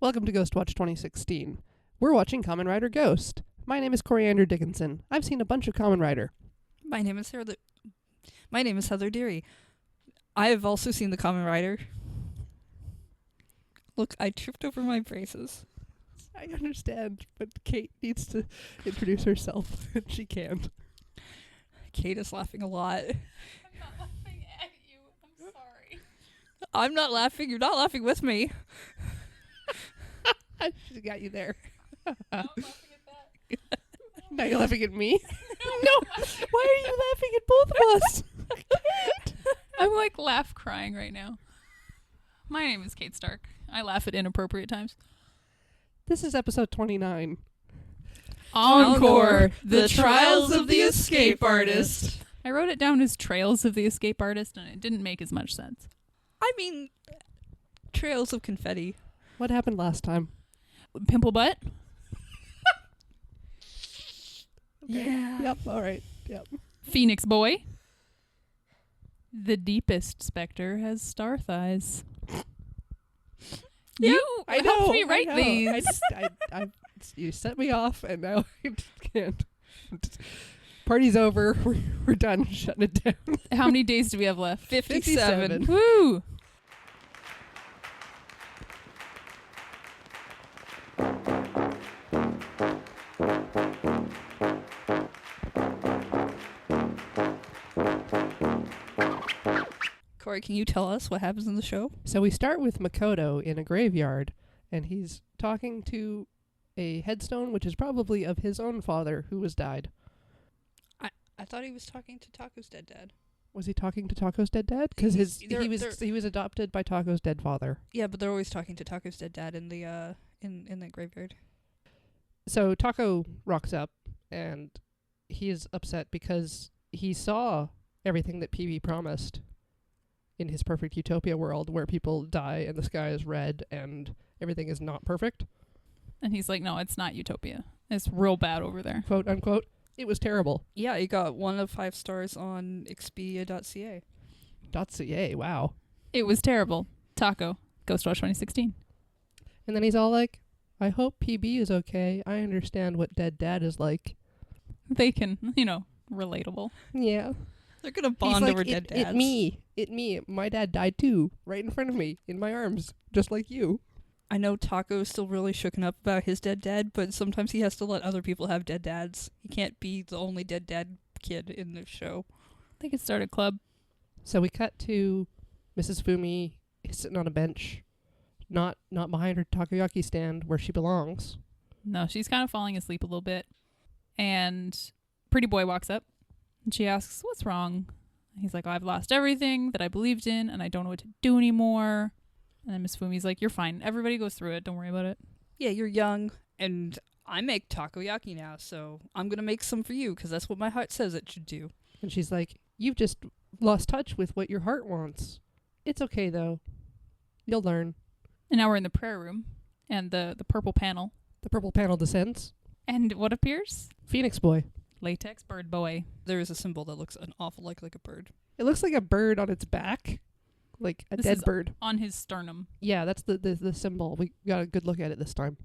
Welcome to GHOSTWATCH2016. We're watching Kamen Rider Ghost. My name is Coriander Dickinson. I've seen a bunch of Kamen Rider. My name is Heather Deary. I have also seen the Kamen Rider. Look, I tripped over my braces. I understand, but Kate needs to introduce herself, and she can't. Kate is laughing a lot. I'm not laughing at you. I'm sorry. I'm not laughing. You're not laughing with me. She got you there. No, I'm laughing at that. Now you're laughing at me? No! Why are you laughing at both of us? I'm like laugh crying right now. My name is Kate Stark. I laugh at inappropriate times. This is episode 29. Encore, the Trials of the Escape Artist. I wrote it down as Trails of the Escape Artist, and it didn't make as much sense. I mean, trails of confetti. What happened last time? Pimple butt? Yeah. Yep, alright. Yep. Phoenix boy? The deepest specter has star thighs. You I helped know, me write I know. these. You set me off, and now I just can't. Party's over. We're done. Shutting it down. How many days do we have left? 57. Woo! Corey, can you tell us what happens in the show? So we start with Makoto in a graveyard, and he's talking to a headstone, which is probably of his own father, who has died. I thought he was talking to Taco's dead dad. Was he talking to Taco's dead dad? Because he was adopted by Taco's dead father. Yeah, but they're always talking to Taco's dead dad in the in the graveyard. So Taco rocks up, and he is upset because he saw everything that PB promised in his perfect utopia world, where people die and the sky is red and everything is not perfect. And he's like, no, it's not utopia. It's real bad over there. Quote unquote. It was terrible. Yeah, he got 1 of 5 stars on Expedia.ca. .ca, wow. It was terrible. Taco, GHOSTWATCH 2016. And then he's all like, I hope PB is okay. I understand what dead dad is like. They can, relatable. Yeah. They're gonna He's bond like, over dead dads. It me. My dad died too, right in front of me, in my arms, just like you. I know Taco's still really shooken up about his dead dad, but sometimes he has to let other people have dead dads. He can't be the only dead dad kid in the show. They could start a club. So we cut to Mrs. Fumi sitting on a bench, not behind her takoyaki stand where she belongs. No, she's kind of falling asleep a little bit. And Pretty Boy walks up, and she asks, what's wrong? He's like, I've lost everything that I believed in, and I don't know what to do anymore. And then Miss Fumi's like, you're fine. Everybody goes through it. Don't worry about it. Yeah, you're young, and I make takoyaki now, so I'm gonna make some for you, because that's what my heart says it should do. And she's like, you've just lost touch with what your heart wants. It's okay, though. You'll learn. And now we're in the prayer room, and the purple panel. The purple panel descends. And what appears? Phoenix boy. Latex bird boy. There is a symbol that looks an awful like a bird. It looks like a bird on its back. Like a This dead is bird. on his sternum. Yeah, that's the symbol. We got a good look at it this time.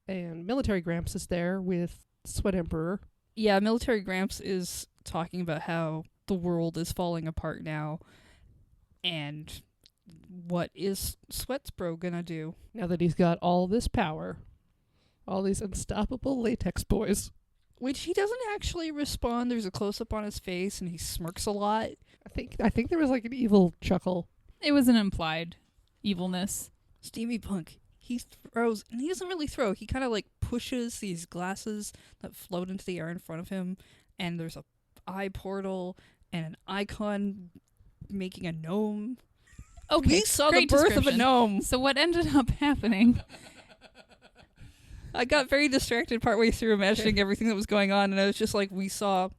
And Military Gramps is there with Sweat Emperor. Yeah, Military Gramps is talking about how the world is falling apart now, and what is Sweatsbro gonna do? Now that he's got all this power. All these unstoppable latex boys. Which he doesn't actually respond. There's a close-up on his face, and he smirks a lot. I think there was like an evil chuckle. It was an implied evilness. Steamy Punk, he throws, and he doesn't really throw. He kind of like pushes these glasses that float into the air in front of him, and there's a eye portal and an icon making a gnome. Okay, We saw the great birth of a description. gnome. So what ended up happening? I got very distracted partway through imagining everything that was going on, and I was just like, we saw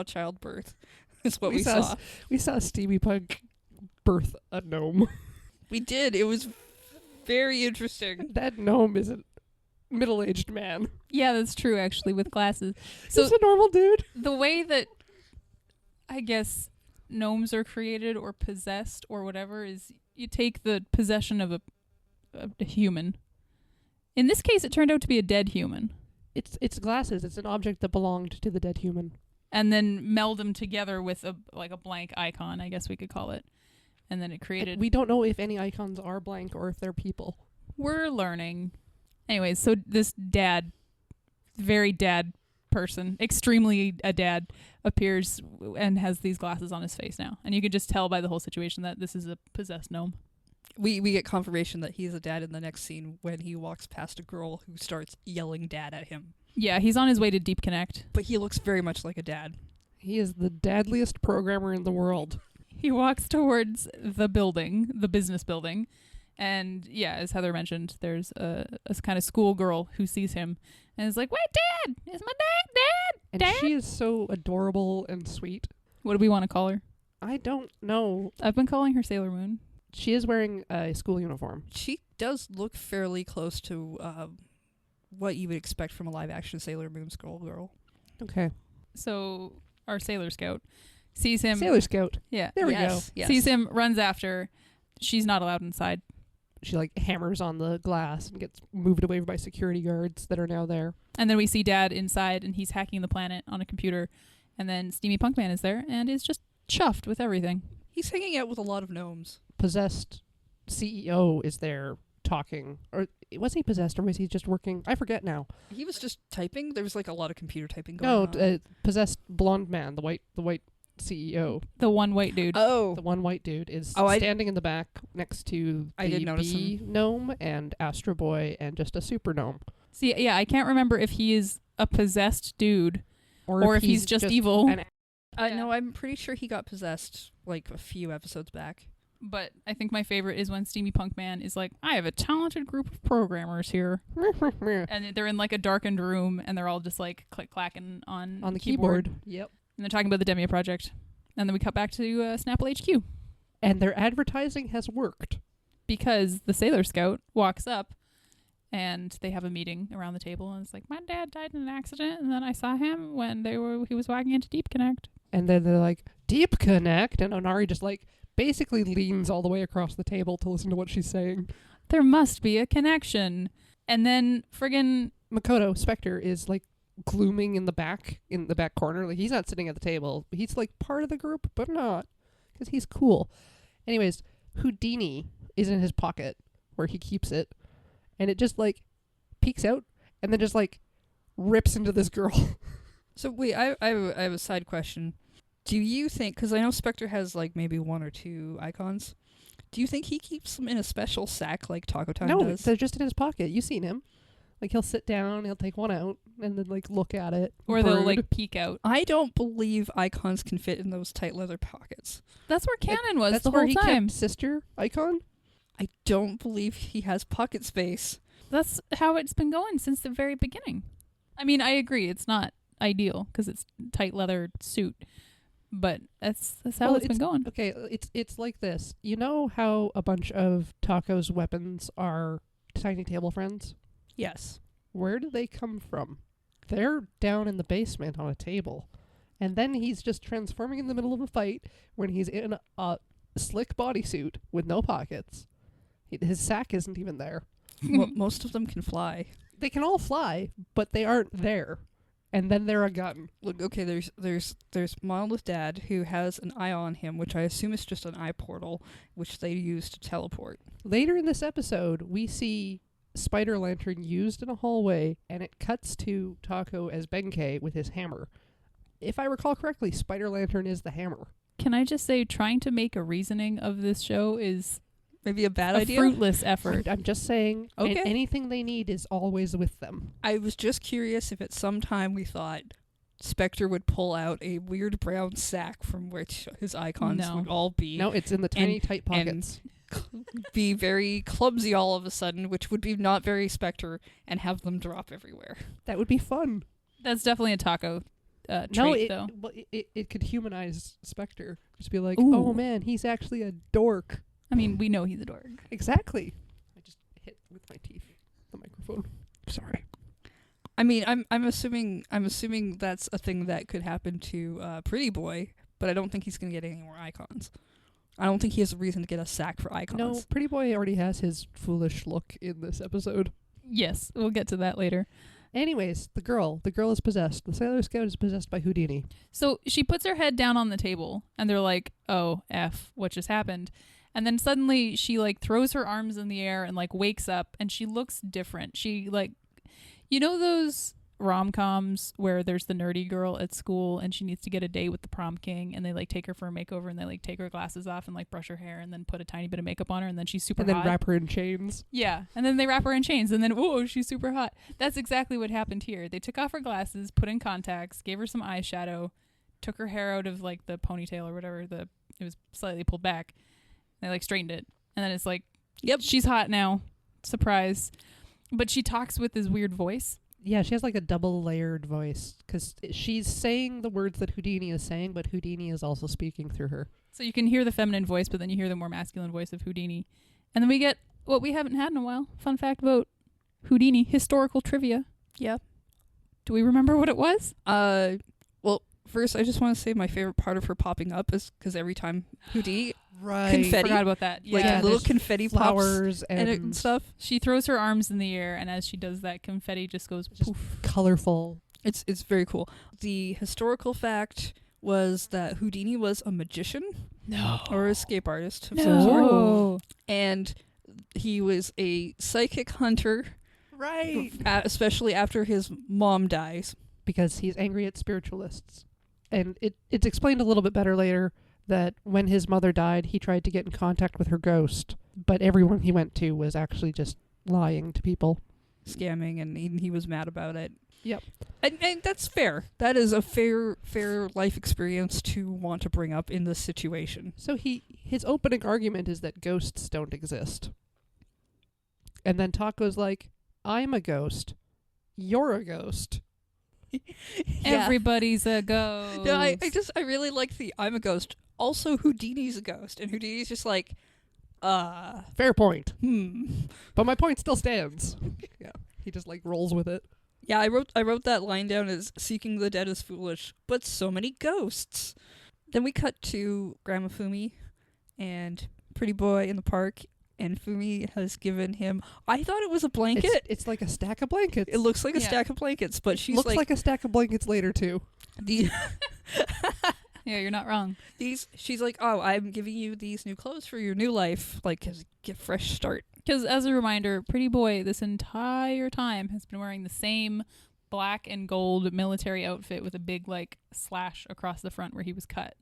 childbirth. That's what we saw. We saw Steamy Punk birth a gnome. We did. It was very interesting. That gnome is a middle-aged man. Yeah, that's true, actually, with glasses. So So a normal dude. the way that, I guess, gnomes are created or possessed or whatever is you take the possession of a human In this case, it turned out to be a dead human. It's glasses. It's an object that belonged to the dead human. And then meld them together with a blank icon, I guess we could call it. And then it created... And we don't know if any icons are blank or if they're people. We're learning. Anyways, so this dad, very dad person, extremely a dad, appears and has these glasses on his face now. And you can just tell by the whole situation that this is a possessed gnome. We get confirmation that he's a dad in the next scene when he walks past a girl who starts yelling dad at him. Yeah, he's on his way to Deep Connect. But he looks very much like a dad. He is the dadliest programmer in the world. He walks towards the building, the business building. And yeah, as Heather mentioned, there's a kind of schoolgirl who sees him and is like, "Wait, Dad! Is my dad? And Dad?" she is so adorable and sweet. What do we want to call her? I don't know. I've been calling her Sailor Moon. She is wearing a school uniform. She does look fairly close to what you would expect from a live-action Sailor Moon schoolgirl. Okay. So our Sailor Scout sees him. Sailor Scout. Yeah. There we go. Yes. Sees him, runs after. She's not allowed inside. She like hammers on the glass and gets moved away by security guards that are now there. And then we see Dad inside, and he's hacking the planet on a computer. And then Steamy Punkman is there and is just chuffed with everything. He's hanging out with a lot of gnomes. Possessed CEO is there talking. Or was he possessed or was he just working? I forget now. He was just typing. There was like a lot of computer typing going on. Possessed blonde man, the white CEO. The one white dude. Oh. The one white dude is Oh, standing in the back next to I did the notice bee him. gnome and Astro Boy and just a super gnome. See, yeah, I can't remember if he is a possessed dude or if he's just evil. Yeah. No, I'm pretty sure he got possessed like a few episodes back. But I think my favorite is when Steamy Punkman is like, "I have a talented group of programmers here." And they're in like a darkened room and they're all just like click-clacking on the keyboard. Yep. And they're talking about the Demia project. And then we cut back to Snapple HQ. And their advertising has worked. Because the Sailor Scout walks up and they have a meeting around the table and it's like, "My dad died in an accident and then I saw him when he was walking into Deep Connect." And then they're like, "Deep Connect?" And Onari just like basically leans all the way across the table to listen to what she's saying. There must be a connection. And then friggin' Makoto, Spectre, is like glooming in the back corner. Like he's not sitting at the table. He's like part of the group, but not. Because he's cool. Anyways, Houdini is in his pocket where he keeps it. And it just like peeks out and then just like rips into this girl. So wait, I have a side question. Do you think, because I know Spectre has like maybe one or two icons, do you think he keeps them in a special sack like Taco Time No, does? they're just in his pocket. You've seen him. Like he'll sit down, he'll take one out, and then like look at it. or they'll brood. like peek out. I don't believe icons can fit in those tight leather pockets. That's where Cannon was That's the where whole he time. kept Sister icon. I don't believe he has pocket space. That's how it's been going since the very beginning. I mean, I agree. It's not ideal because it's tight leather suit. But that's how it's been going. Okay, it's like this. You know how a bunch of Taco's weapons are tiny table friends? Yes. Where do they come from? They're down in the basement on a table. And then he's just transforming in the middle of a fight when he's in a slick bodysuit with no pockets. His sack isn't even there. Most of them can fly. They can all fly, but they aren't there. And then they're a gun. Look, okay, there's Monolith Dad who has an eye on him, which I assume is just an eye portal, which they use to teleport. Later in this episode, we see Spider Lantern used in a hallway, and it cuts to Taco as Benkei with his hammer. If I recall correctly, Spider Lantern is the hammer. Can I just say, trying to make a reasoning of this show is Maybe a bad a idea? fruitless effort. I'm just saying, Okay. anything they need is always with them. I was just curious if at some time we thought Spectre would pull out a weird brown sack from which his icons No. would all be. No, it's in the tiny, And- tight pockets. Be very clumsy all of a sudden, which would be not very Spectre, and have them drop everywhere. That would be fun. That's definitely a Taco trait, No, though. it could humanize Spectre. Just be like, Ooh. oh man, he's actually a dork. I mean, we know he's a dork. Exactly. I just hit with my teeth the microphone. Sorry. I mean, I'm assuming that's a thing that could happen to Pretty Boy, but I don't think he's gonna get any more icons. I don't think he has a reason to get a sack for icons. No, Pretty Boy already has his foolish look in this episode. Yes, we'll get to that later. Anyways, the girl is possessed. The Sailor Scout is possessed by Houdini. So she puts her head down on the table, and they're like, oh, F, what just happened? And then suddenly she, like, throws her arms in the air and, like, wakes up, and she looks different. She, like, you know those rom-coms where there's the nerdy girl at school and she needs to get a date with the prom king, and they, like, take her for a makeover, and they, like, take her glasses off and, like, brush her hair and then put a tiny bit of makeup on her, and then she's super And then hot. wrap her in chains. Yeah, and then they wrap her in chains, and then, whoa, she's super hot. That's exactly what happened here. They took off her glasses, put in contacts, gave her some eyeshadow, took her hair out of, like, the ponytail or whatever, it was slightly pulled back. They, like, straightened it, and then it's like, yep, she's hot now. Surprise. But she talks with this weird voice. Yeah, she has like a double-layered voice because she's saying the words that Houdini is saying, but Houdini is also speaking through her. So you can hear the feminine voice, but then you hear the more masculine voice of Houdini. And then we get what we haven't had in a while. Fun fact about Houdini, historical trivia. Yeah. Do we remember what it was? Well, first, I just want to say my favorite part of her popping up is because every time Houdini, Right. confetti. Forgot about that. like Yeah, little there's confetti flowers pops and stuff. she throws her arms in the air, and as she does that, confetti just goes Just poof. colorful. It's very cool. The historical fact was that Houdini was a magician No. or escape artist of some sort. No. And he was a psychic hunter, Right. especially after his mom dies. Because he's angry at spiritualists. And it's explained a little bit better later that when his mother died, he tried to get in contact with her ghost, but everyone he went to was actually just lying to people. Scamming, and he was mad about it. Yep. And that's fair. That is a fair life experience to want to bring up in this situation. So his opening argument is that ghosts don't exist. And then Taco's like, I'm a ghost. You're a ghost. Everybody's a ghost. Yeah, I really like the I'm a ghost. Also, Houdini's a ghost, and Houdini's just like, Fair point. hmm. But my point still stands. Yeah. He just like rolls with it. Yeah, I wrote that line down as seeking the dead is foolish, but so many ghosts. Then we cut to Grandma Fumi and Pretty Boy in the park, and Fumi has given him, I thought it was a blanket. It's like a stack of blankets. It looks like a Yeah. stack of blankets, but she's looks like a stack of blankets later too. the Yeah, you're not wrong. she's like, oh, I'm giving you these new clothes for your new life, like get fresh start. Because as a reminder, Pretty Boy this entire time has been wearing the same black and gold military outfit with a big, like, slash across the front where he was cut.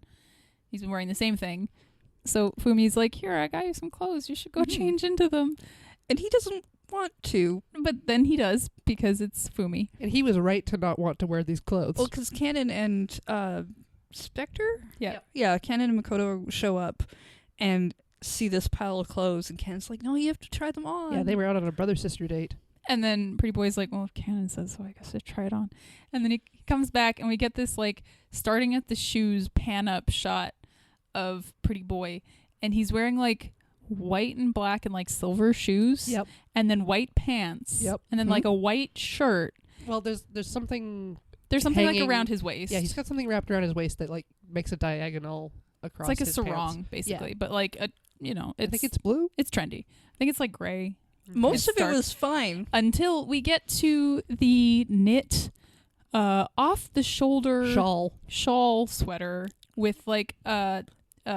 He's been wearing the same thing. So Fumi's like, here, I got you some clothes. You should go change into them. And he doesn't want to. But then he does, because it's Fumi. And he was right to not want to wear these clothes. Well, because Cannon and Spectre? Yeah. Yeah, Cannon and Makoto show up and see this pile of clothes, and Cannon's like, no, you have to try them on. Yeah, they were out on a brother-sister date. And then Pretty Boy's like, well, if Cannon says so, I guess I try it on. And then he comes back, and we get this, like, starting at the shoes pan-up shot of Pretty Boy. And he's wearing, like, white and black and, like, silver shoes. Yep. And then white pants. Yep. And then, like, a white shirt. Well, there's something... There's something, hanging, like, around his waist. Yeah, he's got something wrapped around his waist that, like, makes a diagonal across It's like a his sarong, pants. basically. Yeah. But, like, I think it's blue. it's trendy. I think it's, like, gray. Most It's of dark. it was fine. Until we get to the knit off-the-shoulder shawl sweater with, like, a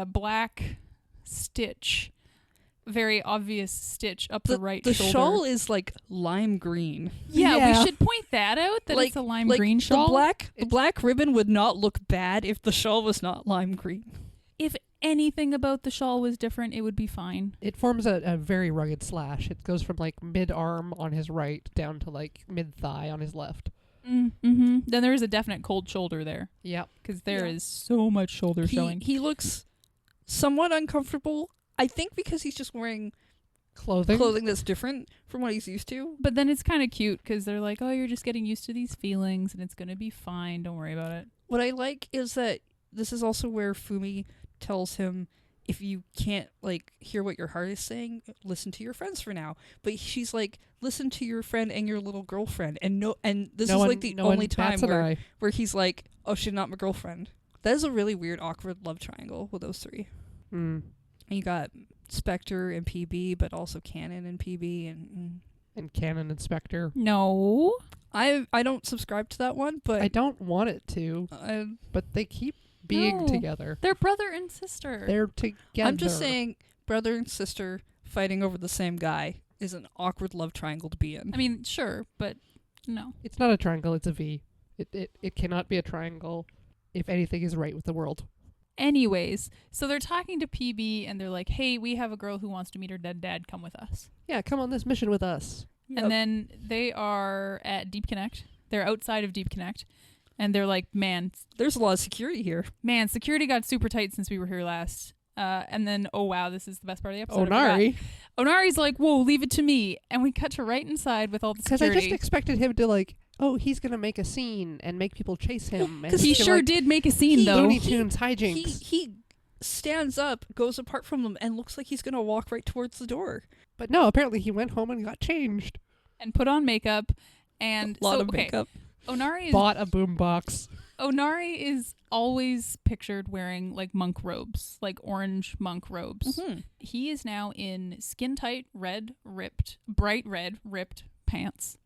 black stitch, very obvious stitch up the right The shoulder. shawl is like lime green. Yeah, Yeah. we should point that out, that it's a lime green shawl. The black ribbon would not look bad if the shawl was not lime green. If anything about the shawl was different, it would be fine. It forms a very rugged slash. It goes from, like, mid-arm on his right down to, like, mid-thigh on his left. Mm-hmm. Then there is a definite cold shoulder there, Yep. because there Yeah. is so much shoulder showing. He looks somewhat uncomfortable. I think because he's just wearing Clothing. that's different from what he's used to. But then it's kind of cute, because they're like, oh, you're just getting used to these feelings, and it's going to be fine. Don't worry about it. What I like is that this is also where Fumi tells him, if you can't, like, hear what your heart is saying, listen to your friends for now. But she's like, listen to your friend and your little girlfriend. And this is like the only time where he's like, oh, she's not my girlfriend. That is a really weird, awkward love triangle with those three. Mm. And you got Spectre and PB, but also Cannon and PB. and Canon Inspector. No. I don't subscribe to that one, but I don't want it to, but they keep being No. together. They're brother and sister. They're together. I'm just saying, brother and sister fighting over the same guy is an awkward love triangle to be in. I mean, sure, but no. It's not a triangle, it's a V. It cannot be a triangle if anything is right with the world. Anyways, so they're talking to PB and they're like, hey, we have a girl who wants to meet her dead dad. Come with us. Yeah, come on this mission with us. And then they are at Deep Connect. They're outside of Deep Connect. And they're like, man, There's a lot of security here. security got super tight since we were here last. And then, oh wow, this is the best part of the episode. I Onari. forgot. Onari's like, whoa, leave it to me. And we cut to right inside with all the Because I security. just expected him to like, oh, he's going to make a scene and make people chase him. And He can, sure like, did make a scene, though. Looney Tunes hijinks. He stands up, goes apart from them, and looks like he's going to walk right towards the door. But no, apparently he went home and got changed. And put on makeup. And A lot so, of makeup. Onari Bought a boombox. Onari is always pictured wearing like monk robes, like orange monk robes. Mm-hmm. He is now in skin tight bright red ripped pants,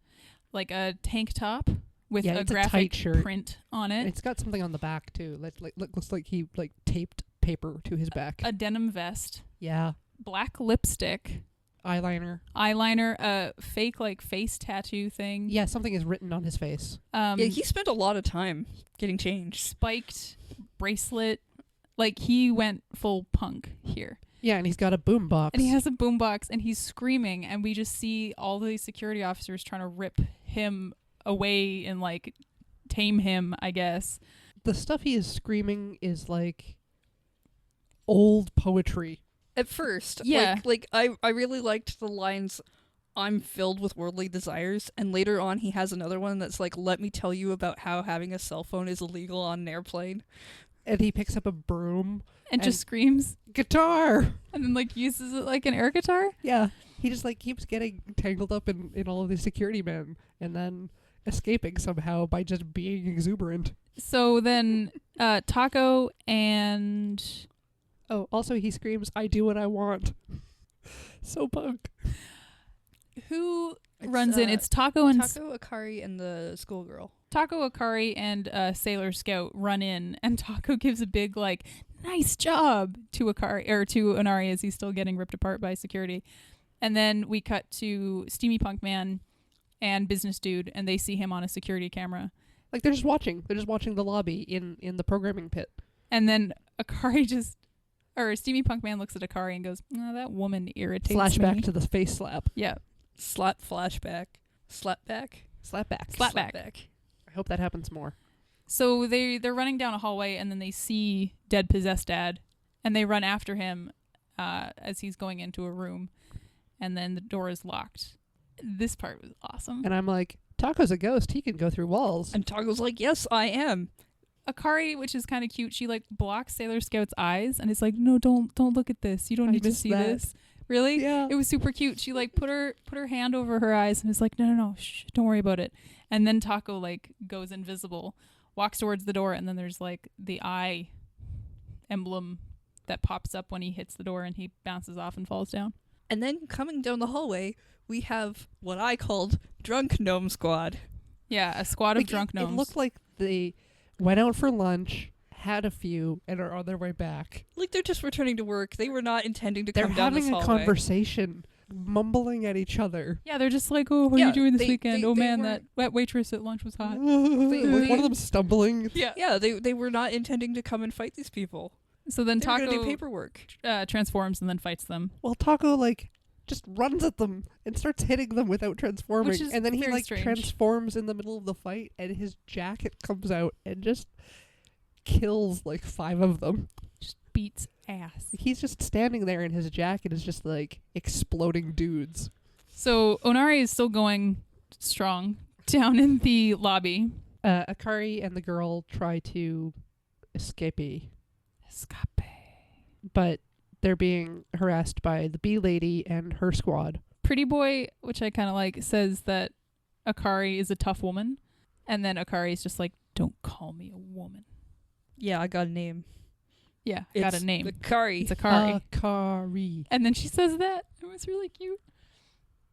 like a tank top with Yeah, a it's a graphic tight shirt. print on it, It's got something on the back too. Looks like he like taped paper to his back. a denim vest, Yeah. black lipstick, Eyeliner. eyeliner, a fake like face tattoo thing. Yeah, something is written on his face. Yeah, he spent a lot of time getting changed. Spiked bracelet. Like he went full punk here. Yeah, and he's got a boombox. And he has a boombox and he's screaming and we just see all these security officers trying to rip him away and like tame him, I guess. The stuff he is screaming is like old poetry. At first, Yeah. like I really liked the lines, "I'm filled with worldly desires," and later on he has another one that's like, "Let me tell you about how having a cell phone is illegal on an airplane." And he picks up a broom. And just screams Guitar! and then like uses it like an air guitar. Yeah. He just like keeps getting tangled up in all of these security men and then escaping somehow by just being exuberant. So then Taco and Oh, also he screams, I do what I want. So punk. who It's, runs in? It's Taco and Taco, Akari, and the schoolgirl. Taco, Akari, and Sailor Scout run in, and Taco gives a big like nice job to Akari or to Onari as he's still getting ripped apart by security. And then we cut to Steamy Punk Man and Business Dude, and they see him on a security camera. Like they're just watching. They're just watching the lobby in the programming pit. And then Steamy Punk Man looks at Akari and goes, "Oh, that woman irritates Flashback me." to the face slap. Yeah. Flashback. Slapback. Slapback. Slapback. I hope that happens more. So they're running down a hallway and then they see dead possessed dad and they run after him as he's going into a room and then the door is locked. This part was awesome. And I'm like, Taco's a ghost. He can go through walls. And Taco's like, "Yes, I am." Akari, which is kind of cute, she like blocks Sailor Scout's eyes and is like, "No, don't look at this. You don't I need to missed see that. this." Really? Yeah. It was super cute. She like put her hand over her eyes and is like, "No, shh, don't worry about it." And then Taco like goes invisible, walks towards the door, and then there's like the eye emblem that pops up when he hits the door and he bounces off and falls down. And then coming down the hallway, we have what I called Drunk Gnome Squad. Yeah, a squad of Like, drunk gnomes. It looked like they went out for lunch, had a few, and are on their way back. Like they're just returning to work. They were not intending to They're come down this having a hallway. conversation, mumbling at each other. Yeah, they're just like, "Oh, what are Yeah, you doing this they- weekend? they- Oh they man, weren't- that waitress at lunch was hot." Like one of them stumbling. Yeah. Yeah, they were not intending to come and fight these people. So then They were going to do Taco paperwork. transforms and then fights them. Well, Taco like just runs at them and starts hitting them without transforming, Which is and then he very like strange. transforms in the middle of the fight, and his jacket comes out and just kills like 5 of them. Just beats ass. He's just standing there, and his jacket is just like exploding dudes. So Onari is still going strong down in the lobby. Akari and the girl try to escape, Escape. but they're being harassed by the bee lady and her squad. Pretty Boy, which I kind of like, says that Akari is a tough woman. And then Akari is just like, "Don't call me a woman." Yeah, I got a name. Yeah, got It's a name. Akari. It's Akari. Akari. And then she says that. It was really cute.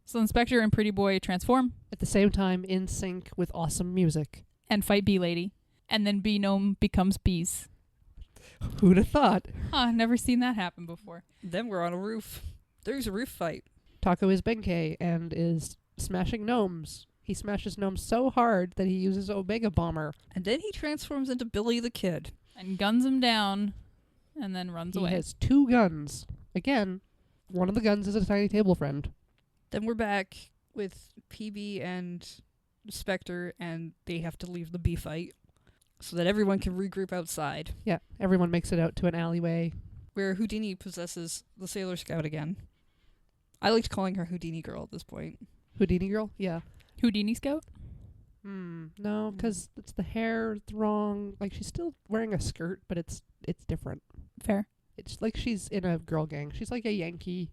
So Inspector and Pretty Boy transform At the same time, in sync with awesome music. and fight Bee Lady. And then Bee Gnome becomes bees. Who'd have thought? Huh, never seen that happen before. Then we're on a roof. There's a roof fight. Taco is Benkei and is smashing gnomes. He smashes gnomes so hard that he uses Omega Bomber. And then he transforms into Billy the Kid. And guns him down and then runs He away. has 2 guns. Again, one of the guns is a tiny table friend. Then we're back with PB and Spectre, and they have to leave the bee fight so that everyone can regroup outside, Yeah, everyone makes it out to an alleyway. where Houdini possesses the Sailor Scout again. I liked calling her Houdini Girl at this point. Houdini girl? Yeah. Houdini Scout? No, because it's the hair it's wrong. Like, she's still wearing a skirt, but it's different. Fair. It's like she's in a girl gang. She's like a Yankee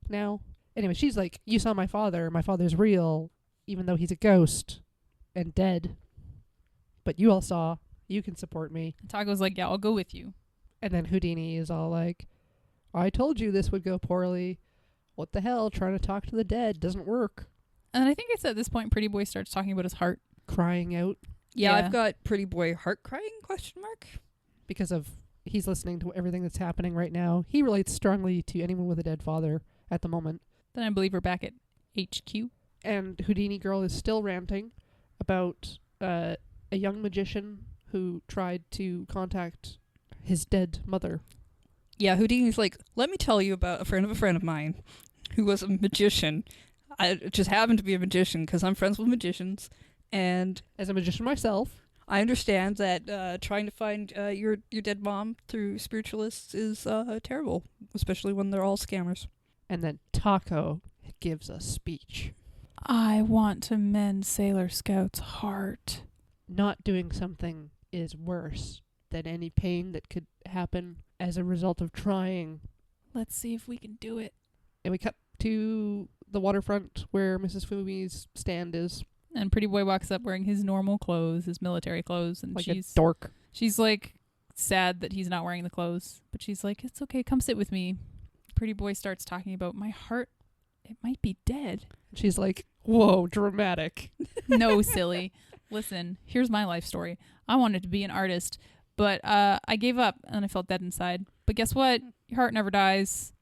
now. Anyway, she's like, you saw my father. My father's real, even though he's a ghost and dead. But you all saw. You can support me. And Taco's like, yeah, I'll go with you. And then Houdini is all like, I told you this would go poorly. What the hell? Trying to talk to the dead doesn't work. And I think it's at this point Pretty Boy starts talking about his heart. Crying out Yeah, Yeah. I've got Pretty Boy heart crying question mark. because of he's listening to everything that's happening right now. He relates strongly to anyone with a dead father at the moment. Then I believe we're back at HQ. And Houdini girl is still ranting about a young magician who tried to contact his dead mother. Yeah, Houdini's like, let me tell you about a friend of mine who was a magician. I just happened to be a magician because I'm friends with magicians, and As a magician myself, I understand that trying to find your dead mom through spiritualists is terrible, especially when they're all scammers. and then Taco gives a speech. I want to mend Sailor Scout's heart. Not doing something is worse than any pain that could happen as a result of trying. Let's see if we can do it. And we cut to the waterfront where Mrs. Fumi's stand is, And Pretty Boy walks up wearing his normal clothes, his military clothes, and like she's a dork. she's like sad that he's not wearing the clothes, but she's like, "It's okay, come sit with me." Pretty Boy starts talking about my heart. It might be dead. She's like, whoa, dramatic. No, silly. Listen, here's my life story. I wanted to be an artist, but I gave up and I felt dead inside. But guess what? Your heart never dies.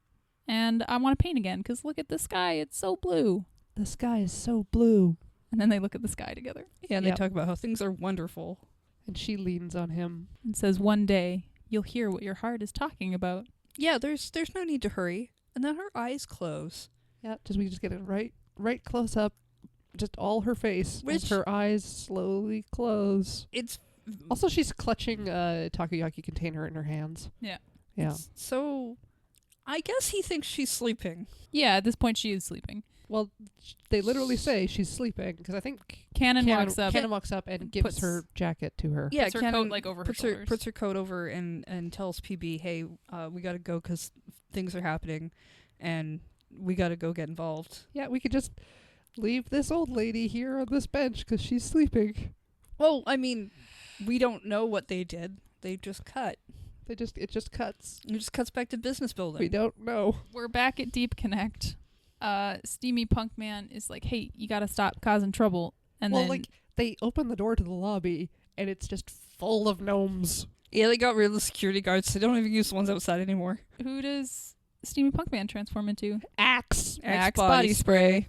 And I want to paint again because look at the sky. It's so blue. The sky is so blue. And then they look at the sky together Yeah, and Yep. they talk about how things are wonderful. And she leans on him. and says, one day you'll hear what your heart is talking about. Yeah, there's no need to hurry. And then her eyes close. Yeah, we just get it right close up. Just all her face. Which- as her eyes slowly close. It's Also, she's clutching a takoyaki container in her hands. Yeah. Yeah. so I guess he thinks she's sleeping. Yeah, at this point she is sleeping. Well, they literally say she's sleeping because I think Cannon walks up. Cannon walks up and gives puts- her jacket to her. Yeah, puts her Cannon coat like over her puts shoulders. puts her coat over and tells PB, hey, we gotta go because things are happening, and we gotta go get involved. Yeah, we could just leave this old lady here on this bench because she's sleeping. Well, I mean, we don't know what they did. They just cut. It just cuts. It just cuts back to business building. We don't know. We're back at Deep Connect. Steamy Punk Man is like, hey, you gotta stop causing trouble. And well, then like, they open the door to the lobby and it's just full of gnomes. Yeah, they got rid of the security guards. They don't even use the ones outside anymore. who does Steamy Punk Man transform into? Axe. Axe body spray.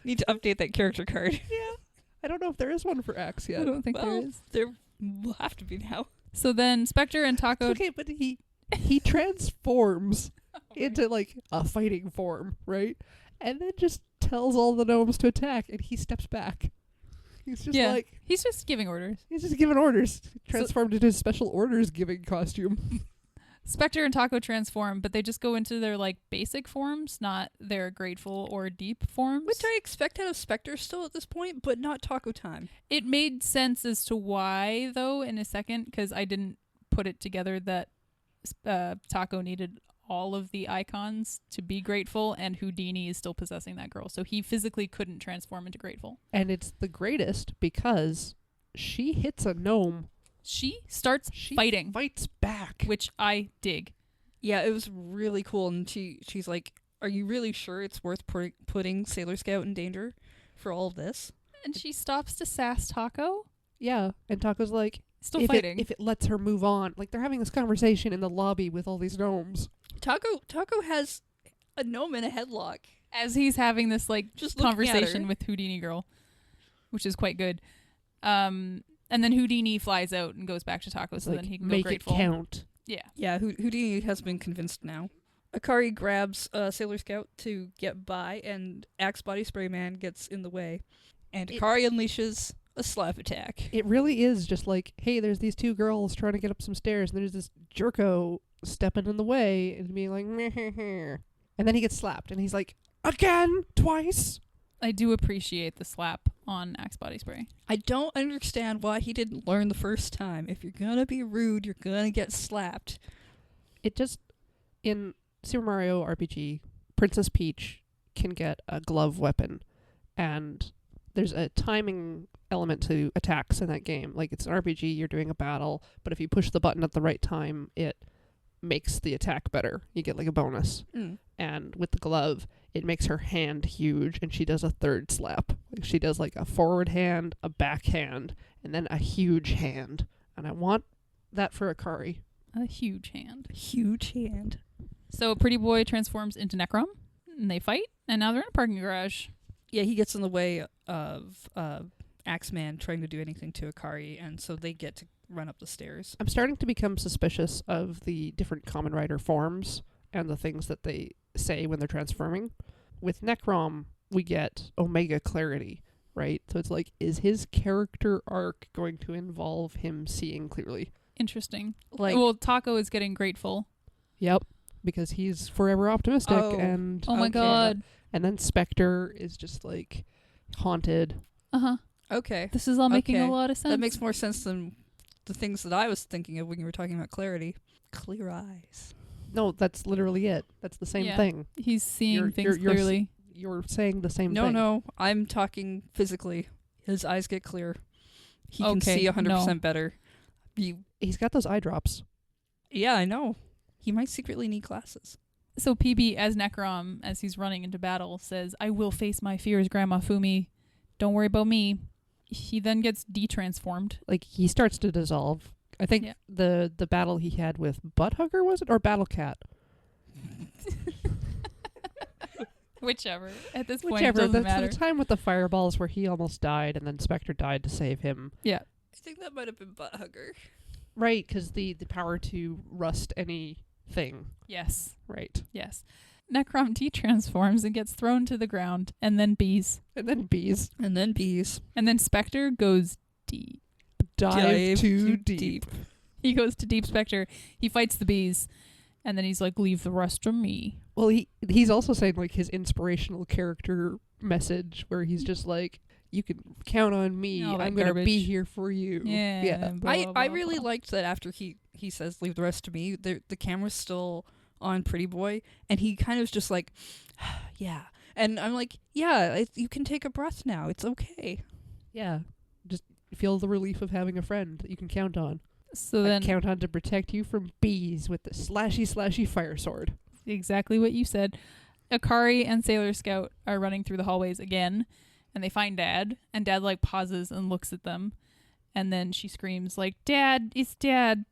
Need to update that character card. Yeah. I don't know if there is one for Axe I yet. don't think there Well, is. there will have to be now. So then Spectre and Taco. It's okay, but he transforms into like a fighting form, right? And then just tells all the gnomes to attack and he steps back. He's just Yeah. like He's just giving orders. he's just giving orders. Transformed into his special orders giving costume. Spectre and Taco transform, but they just go into their like basic forms, not their grateful or deep forms. Which I expect out of Spectre still at this point, but not Taco Time. It made sense as to why, though, in a second, because I didn't put it together that Taco needed all of the icons to be grateful, and Houdini is still possessing that girl. So he physically couldn't transform into grateful. And it's the greatest because she hits a gnome. She starts She fighting, fights back. which I dig. Yeah, it was really cool. And she's like, "Are you really sure it's worth putting Sailor Scout in danger for all of this?" And she stops to sass Taco. Yeah, and Taco's like, Still if fighting. it lets her move on. Like, they're having this conversation in the lobby with all these gnomes. Taco has a gnome in a headlock. As he's having this like Just looking at conversation her. with Houdini Girl, which is quite good. And then Houdini flies out and goes back to Taco, It's so like, then he can make go it grateful. count. Yeah. Yeah, Houdini has been convinced now. Akari grabs Sailor Scout to get by, and Axe Body Spray Man gets in the way. And Akari unleashes a slap attack. It really is just like, hey, there's these two girls trying to get up some stairs, and there's this jerko stepping in the way and being like, meh. And then he gets slapped, and he's like, again? Twice? I do appreciate the slap on Axe Body Spray. I don't understand why he didn't learn the first time. If you're gonna be rude, you're gonna get slapped. It just, in Super Mario RPG, Princess Peach can get a glove weapon, and there's a timing element to attacks in that game. Like, it's an RPG, you're doing a battle, but if you push the button at the right time, it makes the attack better. You get like a bonus. And with the glove, it makes her hand huge, and she does a third slap. Like, she does like a forward hand, a back hand, and then a huge hand. And I want that for Akari. A huge hand. Huge hand. So Pretty Boy transforms into Necrom, and they fight, and now they're in a parking garage. Yeah, he gets in the way of Axeman trying to do anything to Akari, and so they get to run up the stairs. I'm starting to become suspicious of the different Kamen Rider forms and the things that they say when they're transforming. With Necrom, we get Omega Clarity, right? So it's like, is his character arc going to involve him seeing clearly? Interesting. Like, Well, Taco is getting grateful. Yep, because he's forever optimistic. Oh. And Oh my Okay. god. and then Spectre is just like haunted. Uh-huh. okay, This is all making Okay. a lot of sense. that makes more sense than the things that I was thinking of when you were talking about clarity. Clear eyes. No, that's literally it. That's the same Yeah. thing. He's seeing You're- things you're clearly. You're saying the same No, thing. no, I'm talking physically. His eyes get clear. He can Okay, see 100% no. better. He's got those eye drops. Yeah, I know. He might secretly need glasses. So PB, as Necrom, as he's running into battle, says, "I will face my fears, Grandma Fumi. Don't worry about me." He then gets de-transformed. Like, he starts to dissolve. I think Yeah. the battle he had with Butthugger, was it? Or Battle Cat? Whichever. At this point, Whichever. it doesn't The matter. time with the fireballs where he almost died and then Spectre died to save him. Yeah. I think that might have been Butthugger. Right, because the power to rust anything. Yes. Right. Yes. Necrom de-transforms and gets thrown to the ground, and then bees. And then bees And then bees. And then Spectre goes deep. dive too deep. He goes to Deep Spectre. He fights the bees, and then he's like, "Leave the rest to me." Well, he's also saying like his inspirational character message where he's just like, you can count on me. All that I'm going to be garbage. here for you. Yeah. blah, I blah, really blah. liked that after he says leave the rest to me, the camera's still on Pretty Boy, and he kind of just like, yeah. And I'm like, yeah, you can take a breath now. It's okay. Yeah. Just feel the relief of having a friend that you can count on. So I then, count on to protect you from bees with the slashy fire sword. exactly what you said. Akari and Sailor Scout are running through the hallways again, and they find Dad, and Dad like pauses and looks at them, and then she screams like, "Dad, it's Dad.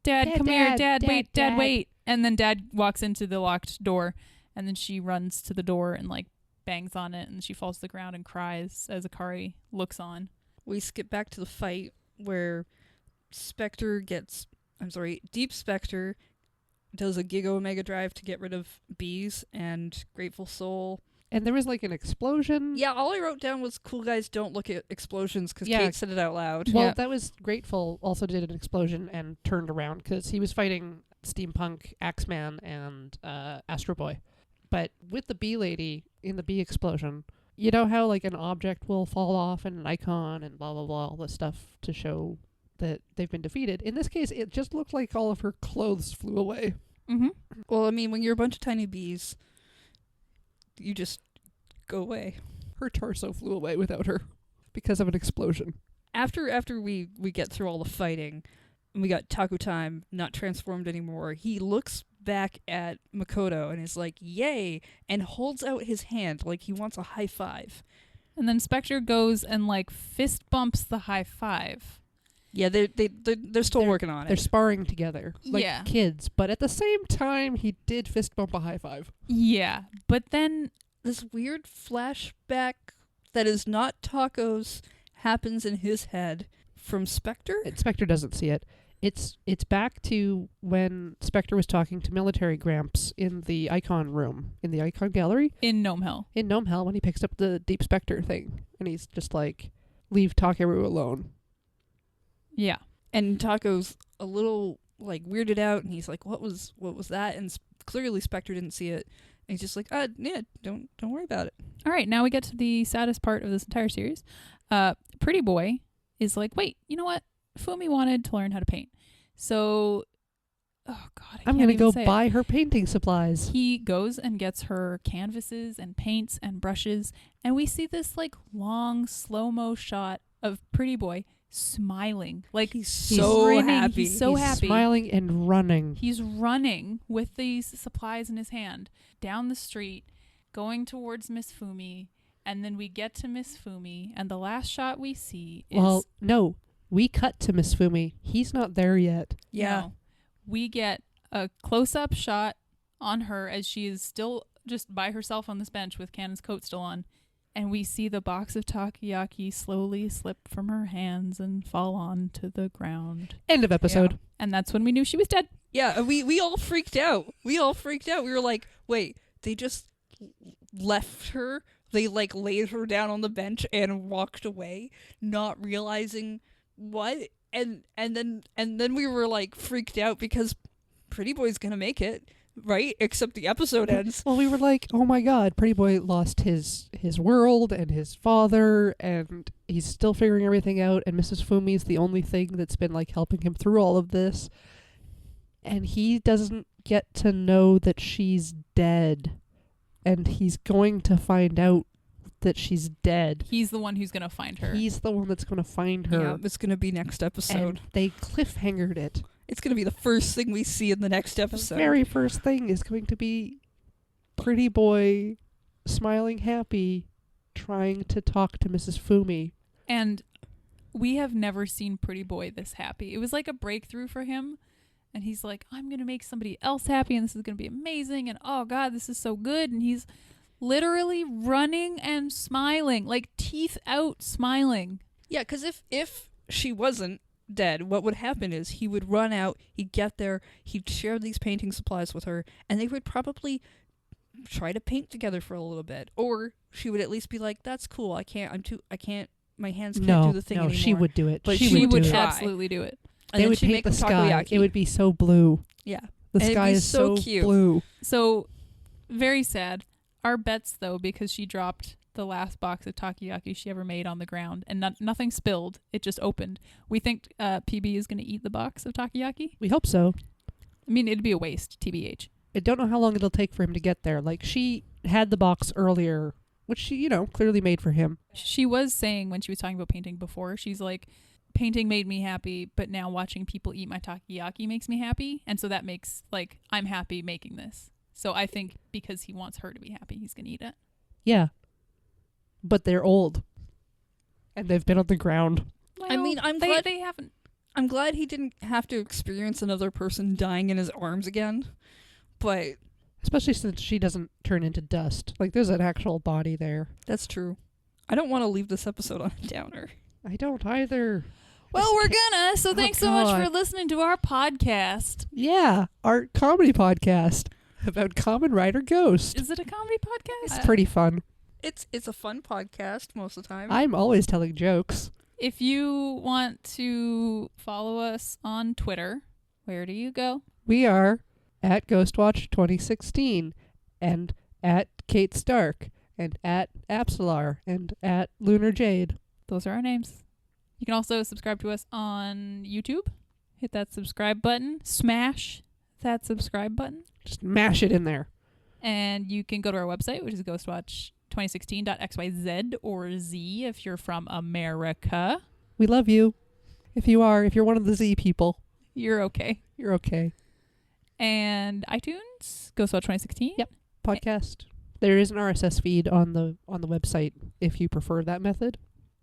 Dad, Dad, come here. Dad, Dad, Dad, wait. Dad, Dad." wait." And then Dad walks into the locked door, and then she runs to the door and like bangs on it, and she falls to the ground and cries as Akari looks on. We skip back to the fight where Deep Spectre does a Giga Omega Drive to get rid of bees, and Grateful Soul. And there was like an explosion. Yeah, all I wrote down was cool guys don't look at explosions because Yeah. Kate said it out loud. Well, Yeah. that was Grateful also did an explosion and turned around because he was fighting Steampunk, Axeman, and Astro Boy. But with the bee lady in the bee explosion, you know how like an object will fall off and an icon and blah, blah, blah, all this stuff to show that they've been defeated. In this case, it just looked like all of her clothes flew away. Mm-hmm. Well, I mean, when you're a bunch of tiny bees, you just go away. Her torso flew away without her because of an explosion. After we get through all the fighting, and we got Taco Time not transformed anymore, he looks back at Makoto and is like, yay, and holds out his hand like he wants a high five. And then Spectre goes and like fist bumps the high five. Yeah, they're still working on They're it. sparring together like Yeah. kids, but at the same time, he did fist bump a high five. Yeah. But then This weird flashback that is not Taco's happens in his head from Spectre. Spectre doesn't see it. It's back to when Spectre was talking to Military Gramps in the Icon room, in the Icon Gallery. in Gnome Hell. In Gnome Hell, when he picks up the Deep Spectre thing. And he's just like, leave Takeru alone. Yeah. And Taco's a little like weirded out, and he's like, "What was that?" And clearly Spectre didn't see it. And he's just like, yeah, don't worry about it." All right, now we get to the saddest part of this entire series. Pretty Boy is like, wait, you know what? Fumi wanted to learn how to paint. So, oh God, I'm going to go buy her painting supplies. He goes and gets her canvases and paints and brushes, and we see this like long slow-mo shot of Pretty Boy smiling. Like He's so grinning. happy. He's so He's happy. smiling and running. He's running with these supplies in his hand down the street, going towards Miss Fumi, and then we get to Miss Fumi, and the last shot we see is... Well, no. We cut to Miss Fumi. He's not there yet. Yeah. No. We get a close-up shot on her as she is still just by herself on this bench with Cannon's coat still on, and we see the box of takoyaki slowly slip from her hands and fall onto the ground. End of episode. And that's when we knew she was dead. Yeah, we all freaked out. We were like, wait, they just left her? They like laid her down on the bench and walked away, not realizing what? And then we were like freaked out because Pretty Boy's gonna make it, right? Except the episode ends. Well, we were like, oh my God, Pretty Boy lost his world and his father, and he's still figuring everything out, and Mrs. Fumi's the only thing that's been like helping him through all of this. And he doesn't get to know that she's dead. And he's going to find out that she's dead. He's the one who's going to find her. He's the one that's going to find her. Yeah, it's gonna be next episode. And they cliffhangered it. It's gonna be the first thing we see in the next episode. The very first thing is going to be Pretty Boy smiling happy, trying to talk to Mrs. Fumi. And we have never seen Pretty Boy this happy. It was like a breakthrough for him. And he's like, I'm going to make somebody else happy, and this is going to be amazing. And oh God, this is so good. And he's literally running and smiling, like teeth out smiling. Yeah, because if she wasn't dead, what would happen is he would run out, he'd get there, he'd share these painting supplies with her, and they would probably try to paint together for a little bit. Or she would at least be like, that's cool, my hands can't do the thing anymore. She would do it. But She would do it. try. absolutely do it. And They then would she'd paint make the them sky. takoyaki. It would be so blue. Yeah. The And it'd sky be is so so cute. blue. So very sad. Our bets, though, because she dropped the last box of takoyaki she ever made on the ground, and nothing spilled. It just opened. We think PB is going to eat the box of takoyaki. We hope so. I mean, it'd be a waste, TBH. I don't know how long it'll take for him to get there. Like, she had the box earlier, which she, clearly made for him. She was saying when she was talking about painting before, she's like, painting made me happy, but now watching people eat my takoyaki makes me happy. And so that makes, like, I'm happy making this. So I think because he wants her to be happy, he's going to eat it. Yeah. But they're old. And they've been on the ground. I mean, I'm glad they haven't. I'm glad he didn't have to experience another person dying in his arms again. But Especially since she doesn't turn into dust. Like, there's an actual body there. that's true. I don't want to leave this episode on a downer. I don't either. Well, we're gonna. So Oh, thanks so much God. for listening to our podcast. Yeah, our comedy podcast about Kamen Rider Ghost. Is it a comedy podcast? It's pretty fun. It's a fun podcast most of the time. I'm always telling jokes. If you want to follow us on Twitter, where do you go? We are at GHOSTWATCH2016 and at Kate Stark and at Apsalar and at Lunar Jade. Those are our names. You can also subscribe to us on YouTube. Hit that subscribe button. Smash that subscribe button. Just mash it in there. And you can go to our website, which is ghostwatch2016.xyz or Z if you're from America. We love you. If you're one of the Z people, You're okay. you're okay. And iTunes, GHOSTWATCH2016. Yep. Podcast. There is an RSS feed on the website if you prefer that method.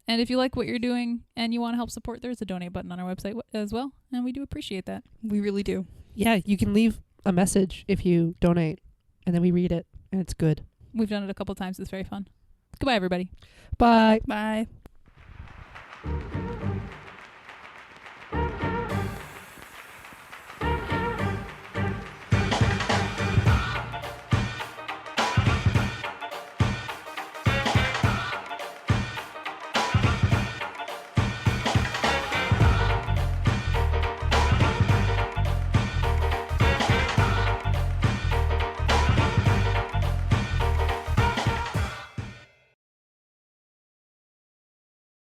And if you like what you're doing and you want to help support, there's a donate button on our website as well. And we do appreciate that. We really do. Yeah, you can leave a message if you donate, and then we read it, and it's good. We've done it a couple times. It's very fun. Goodbye, everybody. Bye. Bye.